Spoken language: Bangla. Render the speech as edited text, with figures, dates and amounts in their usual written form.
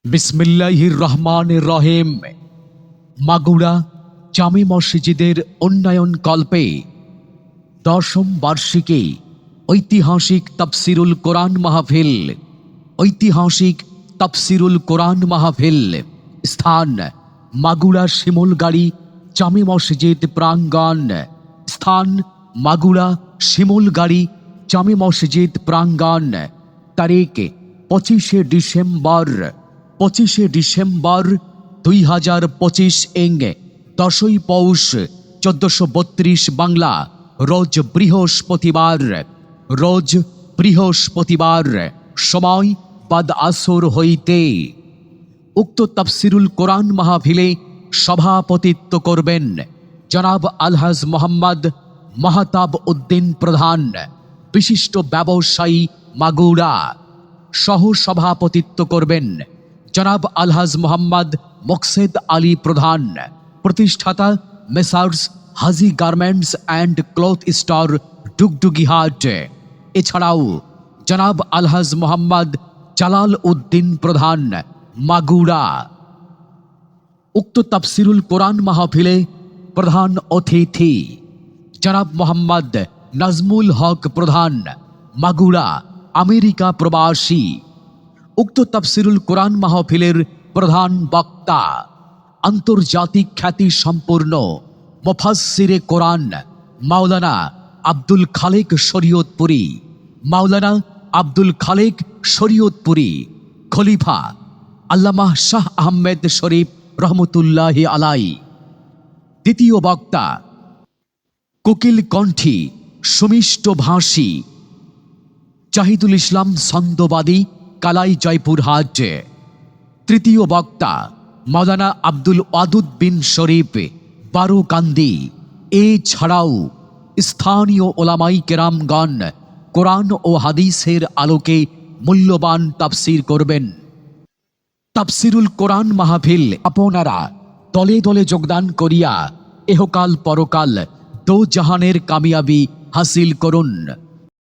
বিসমিল্লাহির রহমানির রহিম। মাগুরা জামে মসজিদের উন্নয়ন কল্পে 10ম বার্ষিকী ঐতিহাসিক তাফসিরুল কোরআন মাহফিল। ঐতিহাসিক তাফসিরুল কোরআন মাহফিল স্থান মাগুরা শিমুলগাড়ি জামে মসজিদ প্রাঙ্গণ। স্থান মাগুরা শিমুলগাড়ি জামে মসজিদ প্রাঙ্গণ। তারিখ 25শে ডিসেম্বর 2025 ইং 10ই পৌষ 1432 বাংলা। রোজ বৃহস্পতিবার সময় বাদ আসর হইতে। উক্ত তাফসিরুল কোরআন মাহফিলে সভাপতিত্ব করবেন জনাব আলহাজ মোহাম্মদ মাহতাব উদ্দিন প্রধান, বিশিষ্ট ব্যবসায়ী মাগুরা। সহ সভাপতিত্ব করবেন জনাব আলহাজ মোহাম্মদ মোকসেদ আলী প্রধান, প্রতিষ্ঠাতা Messrs Haji garments and cloth store, Dugdugihat. এছাড়াও জনাব আলহাজ মোহাম্মদ জালাল উদ্দিন প্রধান, মাগুরা। উক্ত তাফসিরুল কোরআন মাহফিলে প্রধান অতিথি জনাব মোহাম্মদ নাজমুল হক প্রধান, মাগুরা, আমেরিকা প্রবাসী। উক্ত তাফসিরুল কোরআন মাহফিলের প্রধান বক্তা আন্তর্জাতিক খ্যাতি সম্পন্ন মুফাসসিরে কোরআন মাওলানা আব্দুল খালেক শরীয়তপুরী, খলিফা আল্লামা শাহ আহমেদ শরীফ রহমতুল্লাহি আলাই। দ্বিতীয় বক্তা কোকিল কণ্ঠী সুমিষ্ট ভাষী জাহিদুল ইসলাম ছন্দবাদী, কালাই, জয়পুরহাট। তৃতীয় বক্তা মাওলানা আব্দুল ওয়াদুদ বিন শরীফ, বারোকান্দি। এছাড়াও স্থানীয় ওলামাই কেরামগণ কোরআন ও হাদিসের আলোকে মূল্যবান তাফসির করবেন। তাফসিরুল কোরআন মাহফিল আপনারা দলে দলে যোগদান করিয়া এহকাল পরকাল দো জাহানের কামিয়াবি হাসিল করুন।